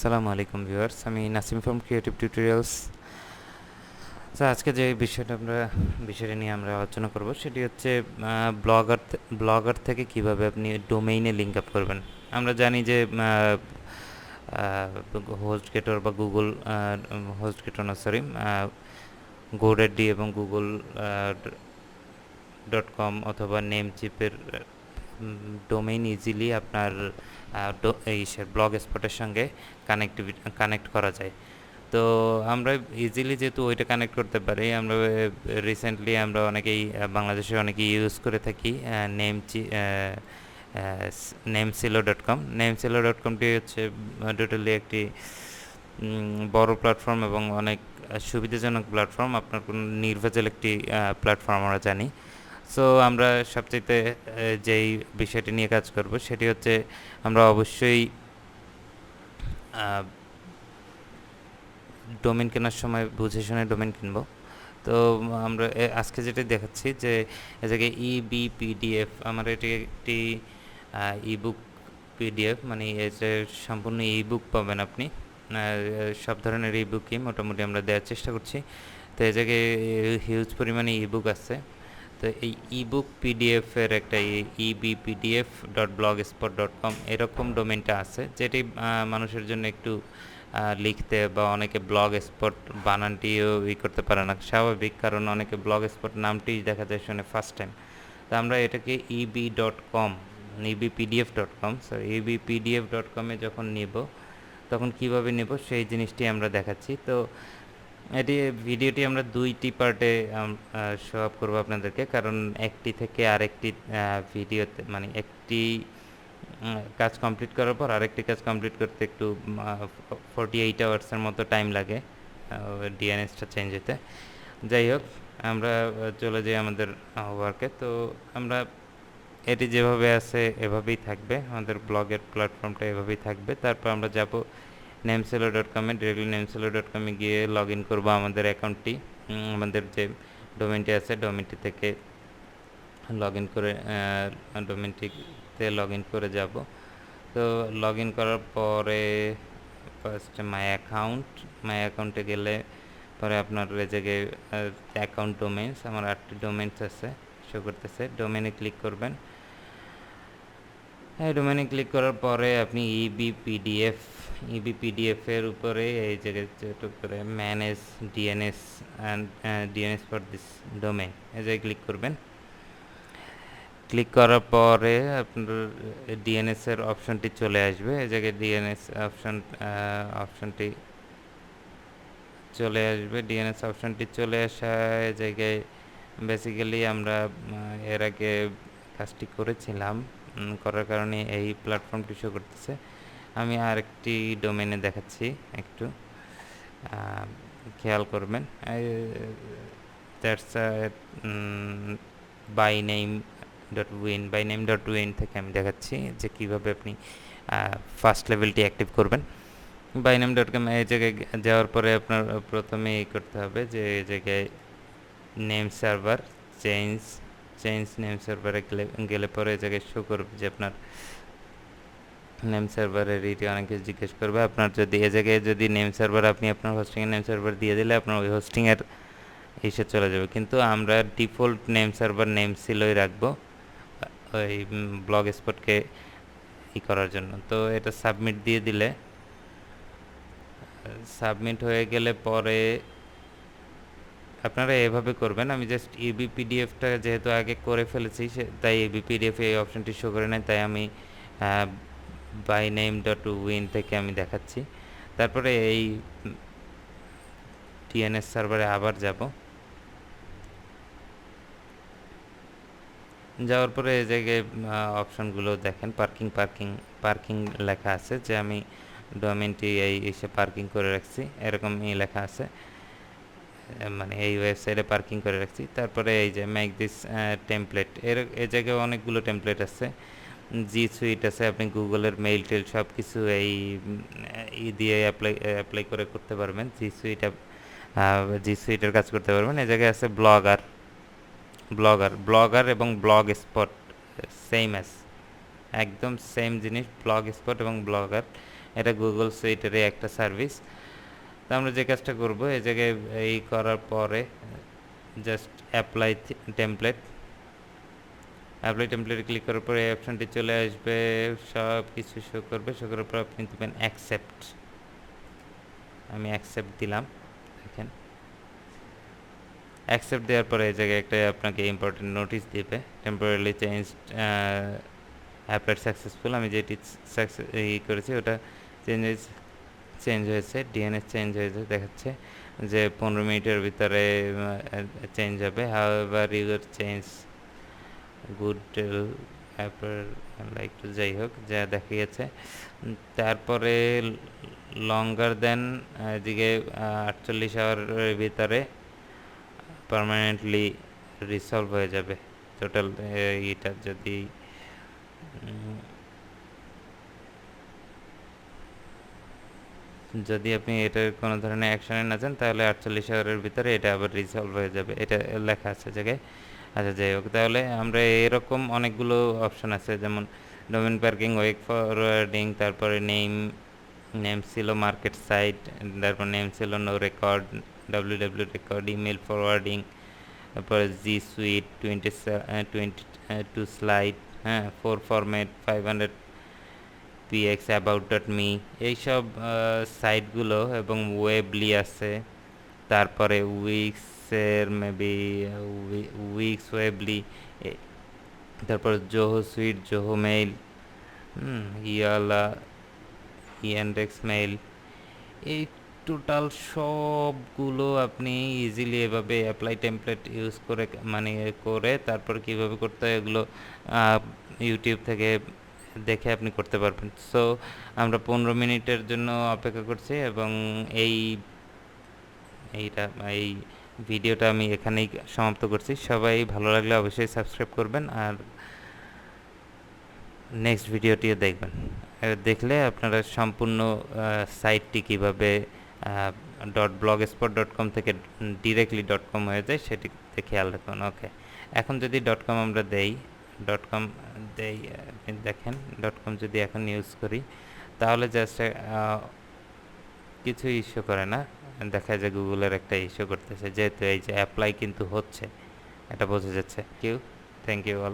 আসসালামু আলাইকুম ভিউয়ার্স, আমি নাসিম ফ্রম ক্রিয়েটিভ টিউটোরিয়ালস। আজকে যে বিষয়টা নিয়ে আমরা আলোচনা করব সেটি হচ্ছে ব্লগার থেকে কিভাবে আপনি ডোমেইনে লিঙ্ক আপ করবেন। আমরা জানি যে হোস্ট গেটর বা গুগল হোস্ট গেটর না সরি গোডাডি এবং গুগল .com অথবা নেমচিপের ডোমেইন ইজিলি আপনার ব্লগ স্পটের সঙ্গে কানেক্ট করা যায়। তো আমরা ইজিলি যেহেতু ওইটা কানেক্ট করতে পারি, আমরা রিসেন্টলি আমরা অনেকেই বাংলাদেশে অনেকেই ইউজ করে থাকি নেমসিলো.com। নেমসিলো.comটি হচ্ছে টোটালি একটি বড় প্ল্যাটফর্ম এবং অনেক সুবিধাজনক প্ল্যাটফর্ম, আপনার কোনো নির্ভেজাল একটি প্ল্যাটফর্ম আমরা জানি। সো আমরা সবচেয়ে যেই বিষয়টি নিয়ে কাজ করব সেটি হচ্ছে আমরা অবশ্যই ডোমেন কেনার সময় বুঝে শুনে ডোমেন কিনবো। তো আমরা আজকে যেটা দেখাচ্ছি যে এ জায়গায় EBPDF, আমার এটি একটি ইবুক পিডিএফ, মানে এতে সম্পূর্ণ ইবুক পাবেন আপনি। সব ধরনের ইবুকই মোটামুটি আমরা দেওয়ার চেষ্টা করছি। তো এই জায়গায় হিউজ পরিমাণে ইবুক আছে। তো এই ইবুক পিডিএফের একটা ebpdf.blogspot.com এরকম ডোমেনটা আছে, যেটি মানুষের জন্য একটু লিখতে বা অনেকে ব্লগ স্পট বানানটিও করতে পারে না, স্বাভাবিক, কারণ অনেকে ব্লগ স্পট নামটি দেখা যায় শুনে ফার্স্ট টাইম। তো আমরা এটাকে eb.com ebpdf.com ebpdf.com-এ যখন নেব তখন কিভাবে নেব সেই জিনিসটি আমরা দেখাচ্ছি। তো ভিডিওটি আমরা দুইটি পার্টে শো আপ করবো আপনাদেরকে, কারণ একটি থেকে আরেকটি ভিডিওতে মানে একটি কাজ কমপ্লিট করার পর আরেকটি কাজ কমপ্লিট করতে একটু 48 আওয়ার্সের মতো টাইম লাগে ডিএনএসটা চেঞ্জ হতে। যাই হোক, আমরা চলে যাই আমাদের ওয়ার্কে। তো আমরা এটি যেভাবে আছে এভাবেই থাকবে, আমাদের ব্লগের প্ল্যাটফর্মটা এভাবেই থাকবে। তারপর আমরা যাব নেমসেলো.com-এ, ডিরেক্টলি নেমসেলো.com-এ গিয়ে লগ ইন করবো আমাদের অ্যাকাউন্টটি, আমাদের যে ডোমেনটি আছে ডোমেনটি থেকে লগ ইন করে ডোমেনটিতে লগ ইন করে যাব। তো লগ ইন করার পরে ফার্স্টে মাই অ্যাকাউন্টে গেলে পরে আপনার এই জায়গায় অ্যাকাউন্ট ডোমেইনস, আমার 8টি ডোমেইনস আছে শো করতেছে। ডোমেইনে ক্লিক করবেন। হ্যাঁ, ডোমেইনে ক্লিক করার পরে আপনি ইবিপিডিএফের উপরে এই জায়গায় ছোটো করে manage DNS and DNS for this domain এই জায়গায় ক্লিক করবেন। ক্লিক করার পরে আপনার ডিএনএসের অপশনটি চলে আসবে। এই জায়গায় ডিএনএস অপশনটি চলে আসবে। ডিএনএস অপশনটি চলে আসা এই জায়গায় বেসিক্যালি আমরা এর আগে কাজটি করেছিলাম, করার কারণে এই প্ল্যাটফর্মটি শো করতেছে। আমি আরেকটি ডোমেনে দেখাচ্ছি, একটু খেয়াল করবেন। দ্যাটস বাইনেম.উইন থেকে আমি দেখাচ্ছি যে কীভাবে আপনি ফার্স্ট লেভেলটি অ্যাক্টিভ করবেন। বাইনেম.com এই জায়গায় যাওয়ার পরে আপনার প্রথমে এই করতে হবে যে এই জায়গায় নেম সার্ভার চেঞ্জ নেম সার্ভারে গেলে পরে এই জায়গায় শো করবে যে আপনার নেম সার্ভারের এটি অনেক কিছু জিজ্ঞেস করবে। আপনার যদি এ জায়গায় যদি নেম সার্ভার আপনি আপনার হোস্টিংয়ের নেম সার্ভার দিয়ে দিলে আপনার ওই হোস্টিংয়ের এসে চলে যাবে, কিন্তু আমরা ডিফল্ট নেম সার্ভার নেমসিলোই রাখবো ওই ব্লগ স্পটকে করার জন্য। তো এটা সাবমিট দিয়ে দিলে, সাবমিট হয়ে গেলে পরে আপনারা এভাবে করবেন। আমি জাস্ট ইবিপিডিএফটা যেহেতু আগে করে ফেলেছি তাই ইবিপিডিএফ এই অপশনটি শো করে নেয়, তাই আমি বাইনেম.উইন থেকে আমি দেখাচ্ছি। তারপরে এই টিএনএস সার্ভারে আবার যাব। যাওয়ার পরে এই জায়গায় অপশনগুলো দেখেন, পার্কিং লেখা আছে, যে আমি ডোমেনটি এসে পার্কিং করে রাখছি এরকমই লেখা আছে, মানে এই ওয়েবসাইটে পার্কিং করে রাখছি। তারপরে এই যে মেক দিস টেমপ্লেট, এই জায়গায় অনেকগুলো টেমপ্লেট আছে। জি সুইট আছে, আপনি গুগলের মেইল টেল সব কিছু এই দিয়ে অ্যাপ্লাই করে করতে পারবেন। জি সুইটের কাজ করতে পারবেন। এই জায়গায় আছে ব্লগার এবং ব্লগ স্পট, একদম সেম জিনিস, ব্লগ স্পট এবং ব্লগার এটা গুগল সুইটেরই একটা সার্ভিস। তো আমরা যে কাজটা করব, এই জায়গায় এই করার পরে জাস্ট অ্যাপ্লাই টেমপ্লেটে ক্লিক করার পরে এই অপশনটি চলে আসবে, সব কিছু শো করবে। শো করার পর আপনি দেবেন অ্যাকসেপ্ট। আমি অ্যাকসেপ্ট দিলাম। দেখেন অ্যাকসেপ্ট দেওয়ার পরে এই জায়গায় একটা আপনাকে ইম্পর্টেন্ট নোটিশ দিবে, টেম্পোরারি চেঞ্জ অ্যাপ্লাইড সাকসেসফুল। আমি যেটি করেছি ওটা চেঞ্জ হয়েছে, ডিএনএস চেঞ্জ হয়েছে দেখাচ্ছে যে 15 মিনিটের ভিতরে চেঞ্জ হবে। However your change good like to, যাই হোক যা দেখিয়েছে। তারপরে লঙ্গার দেন এদিকে 48 আওয়ারের ভিতরে পার্মানেন্টলি রিসলভ হয়ে যাবে টোটাল এটা। যদি আপনি এটার কোনো ধরনের অ্যাকশনে না যান তাহলে 48 আওয়ারের ভিতরে এটা আবার রিসলভ হয়ে যাবে, এটা লেখা আছে জায়গায়। আচ্ছা যাই হোক, তাহলে আমরা এরকম অনেকগুলো অপশন আছে, যেমন ডোমেন পার্কিং, ওয়েক ফরওয়ার্ডিং, তারপরে নেম ছিল মার্কেট সাইট, তারপর নেম ছিল no record, W record, email forwarding, তারপরে জি সুইট 22 স্লাইড, হ্যাঁ 4 format, 500 PX, about dot me, এইসব সাইটগুলো, এবং ওয়েবলি আছে, তারপরে উইক্সের মেবি উইক্স ওয়েবলি, তারপর জোহো সুইট, জোহো মেইল, ইয়ালা, ইয়ান্ডেক্স মেইল, এই টোটাল সবগুলো আপনি ইজিলি এভাবে অ্যাপ্লাই টেমপ্লেট ইউজ করে করে তারপর কিভাবে করতে হয় এগুলো ইউটিউব থেকে দেখে আপনি করতে পারবেন। সো আমরা 15 মিনিটের জন্য অপেক্ষা করছি, এবং এইটা এই ভিডিওটা আমি এখানেই সমাপ্ত করছি। সবাই ভালো লাগলে অবশ্যই সাবস্ক্রাইব করবেন, আর নেক্সট ভিডিওটিও দেখবেন। দেখলে আপনারা সম্পূর্ণ সাইটটি কীভাবে .blogspot.com থেকে ডিরেক্টলি .com হয়ে যায় সেটিতে খেয়াল রাখুন। ওকে, এখন যদি .com আমরা .com আপনি দেখেন .com যদি এখন ইউজ করি তাহলে জাস্ট কিছু ইস্যু করে না, দেখা যায় গুগলের একটা ইস্যু করতেছে, যেহেতু এই যে অ্যাপ্লাই কিন্তু হচ্ছে, এটা বোঝা যাচ্ছে। Thank you all.